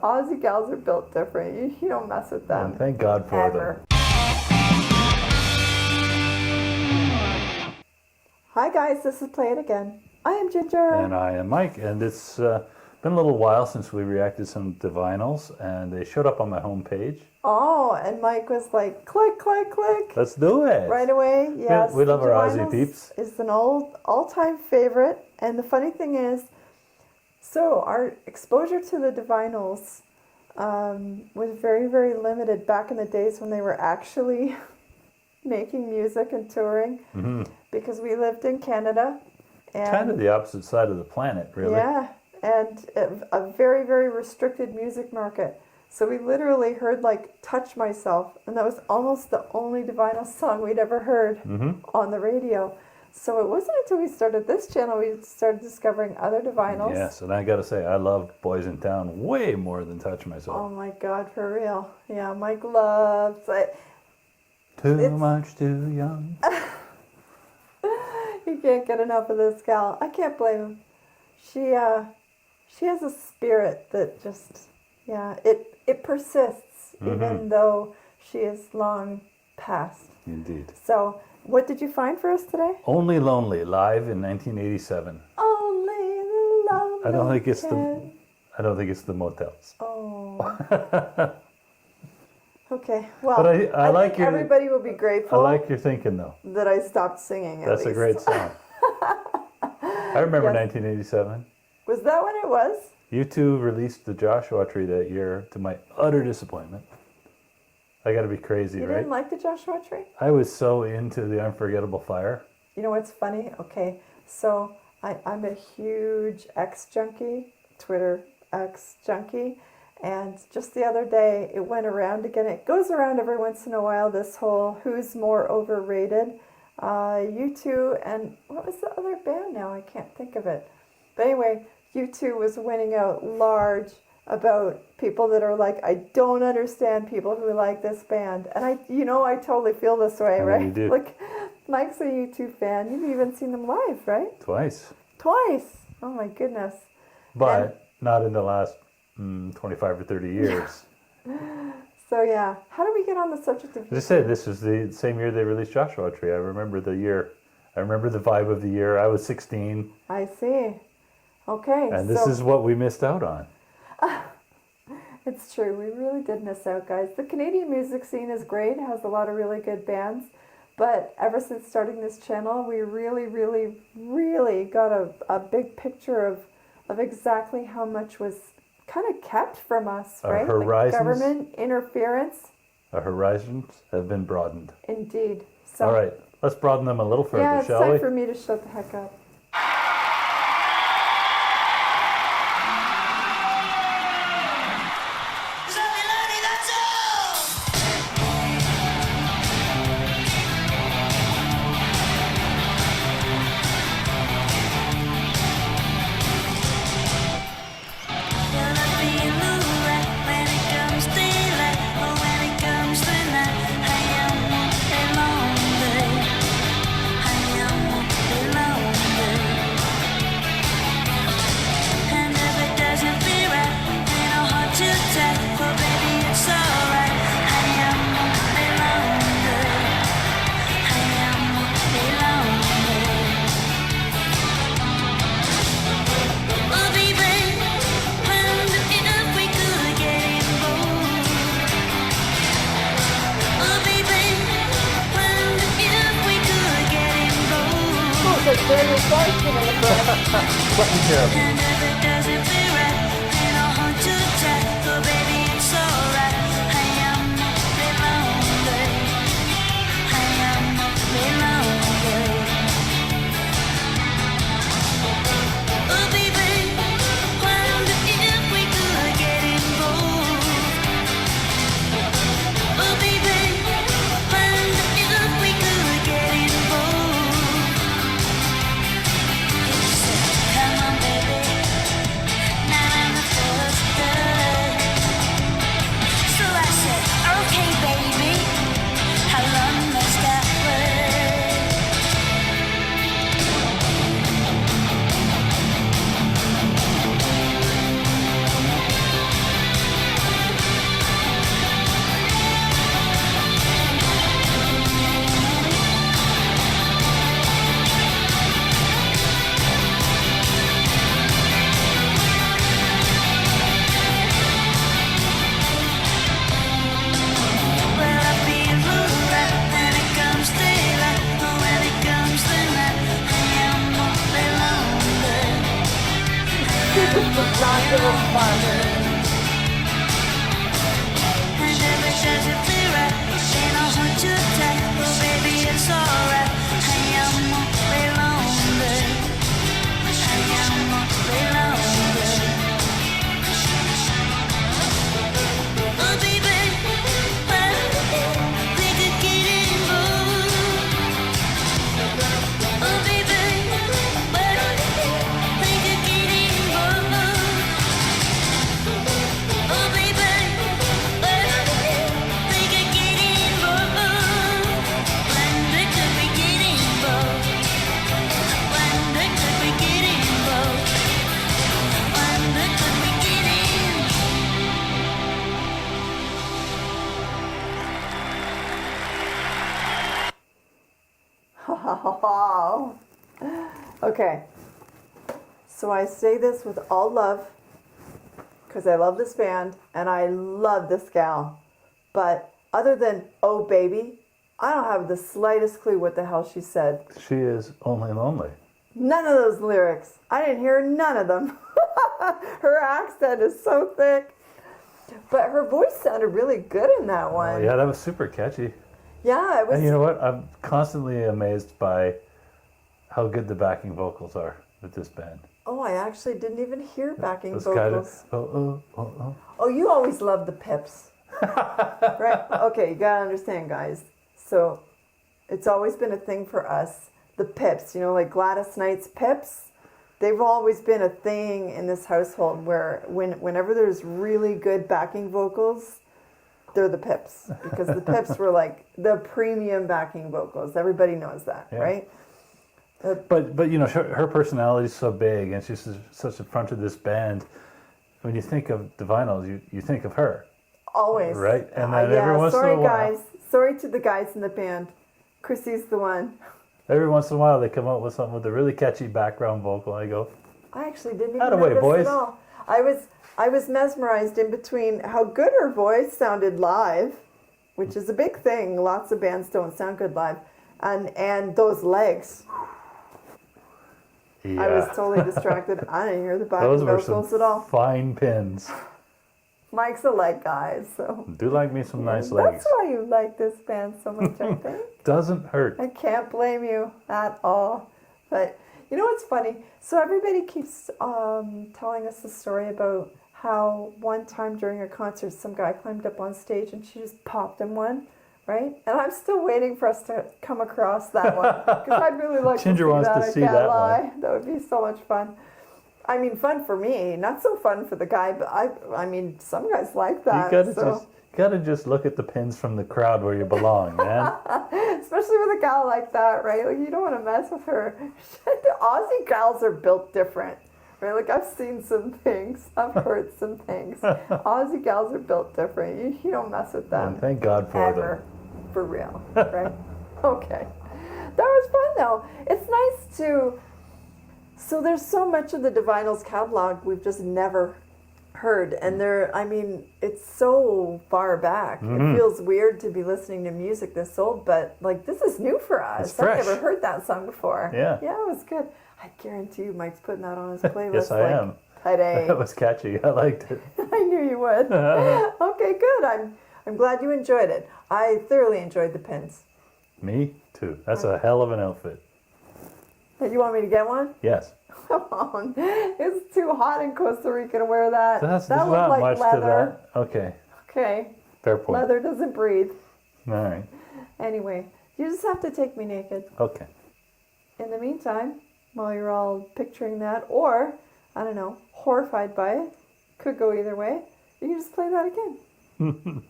Aussie gals are built different. You don't mess with them. Well, thank God for ever. them. Hi guys, this is Play It Again. I am Ginger. And I am Mike, and it's been a little while since we reacted to some DIVINYLS, and they showed up on my homepage. Oh, and Mike was like, click, click, click. Let's do it. Right away, yes. We love our Aussie peeps. It's an all-time favorite, and the funny thing is, so our exposure to the DIVINYLS was very, very limited back in the days when they were actually making music and touring, because we lived in Canada. And kind of the opposite side of the planet, really. Yeah, and a very, very restricted music market. So we literally heard like Touch Myself, and that was almost the only DIVINYLS song we'd ever heard on the radio. So it wasn't until we started this channel we started discovering other DIVINYLS. Yes, and I gotta say, I love Boys in Town way more than Touch Myself. Oh my God, for real. Yeah, Mike loves it. Too much too young. He can't get enough of this gal. I can't blame him. She has a spirit that just, yeah, it persists even though she is long past. Indeed. So, what did you find for us today? Only Lonely, live in 1987. Only the lonely. I don't think it's the Motels. Oh. Okay. Well, but I like think your, everybody will be grateful. I like your thinking though. That I stopped singing. That's a great song. I remember 1987. Was that when it was? U2 released the Joshua Tree that year, to my utter disappointment. I got to be crazy, You right? didn't like the Joshua Tree? I was so into the Unforgettable Fire. You know what's funny? Okay, so I'm a huge X junkie, Twitter X junkie, and just the other day it went around again. It goes around every once in a while, this whole who's more overrated. U2 and what was the other band now? I can't think of it. But anyway, U2 was winning out large about people that are like, I don't understand people who like this band. And I totally feel this way, right? You do. Like, Mike's a U2 fan. You've even seen them live, right? Twice. Oh my goodness. But not in the last 25 or 30 years. So yeah, how do we get on the subject of... As I said, this was the same year they released Joshua Tree. I remember the year. I remember the vibe of the year. I was 16. I see. Okay. And this is what we missed out on. It's true. We really did miss out, guys. The Canadian music scene is great. It has a lot of really good bands. But ever since starting this channel, we really, really, really got a big picture of exactly how much was kind of kept from us, right? Our horizons, like government interference. Our horizons have been broadened. Indeed. So, all right, let's broaden them a little further, yeah, it's shall we? time for me to shut the heck up. Come on, baby. Wow. Okay. So I say this with all love because I love this band and I love this gal. But other than "Oh Baby," I don't have the slightest clue what the hell she said. She is only lonely. None of those lyrics. I didn't hear none of them. Her accent is so thick. But her voice sounded really good in that one. Yeah, that was super catchy. Yeah, it was. And you know what? I'm constantly amazed by how good the backing vocals are with this band. Oh, I actually didn't even hear backing Those vocals. kind of, oh. Oh, you always love the pips. Right? Okay, you gotta understand, guys. So it's always been a thing for us. The pips, you know, like Gladys Knight's pips. They've always been a thing in this household where whenever there's really good backing vocals, they're the pips. Because the pips were like the premium backing vocals. Everybody knows that, Yeah. right? But you know, her personality is so big, and she's such a front of this band. When you think of DIVINYLS, you think of her. Always. Right? And then yeah, every once sorry in a while, guys. Sorry to the guys in the band. Chrissy's the one. every once in a while they come up with something with a really catchy background vocal, and I go, I actually didn't even Atta way, notice boys. at all. I was mesmerized in between how good her voice sounded live, which is a big thing. Lots of bands don't sound good live, and those legs. yeah. I was totally distracted. I didn't hear the Those backing were vocals some at all. fine pins. Mike's a leg guy, so Do like me some nice legs. that's why you like this band so much. I think. Doesn't hurt. I can't blame you at all. But you know what's funny? So everybody keeps telling us the story about how one time during a concert, some guy climbed up on stage and she just popped him one, right? And I'm still waiting for us to come across that one because I'd really like Ginger to see wants that. to I see can't that lie. one. That would be so much fun. I mean, fun for me, not so fun for the guy. But I mean, some guys like that. You gotta just look at the pins from the crowd where you belong, man. Especially with a gal like that, right? Like, you don't want to mess with her. The Aussie gals are built different, right? Like, I've seen some things. I've heard some things. Aussie gals are built different. You don't mess with them. And thank God for Ever. them. For real, right? Okay. That was fun, though. It's nice to... So there's so much of the DIVINYLS catalog we've just never heard, and it's so far back. It feels weird to be listening to music this old, but like this is new for us. It's fresh. I've never heard that song before. Yeah. It was good. I guarantee you Mike's putting that on his playlist. Yes, I am. Today. That was catchy. I liked it. I knew you would. Okay, good. I'm glad you enjoyed it. I thoroughly enjoyed the pins. Me too. That's a hell of an outfit. You want me to get one? Yes. Come on. It's too hot in Costa Rica to wear that. There's that looked not like much leather. to that. Okay. Okay. Fair point. Leather doesn't breathe. All right. Anyway, you just have to take me naked. Okay. In the meantime, while you're all picturing that, or, I don't know, horrified by it, could go either way, you can just play that again.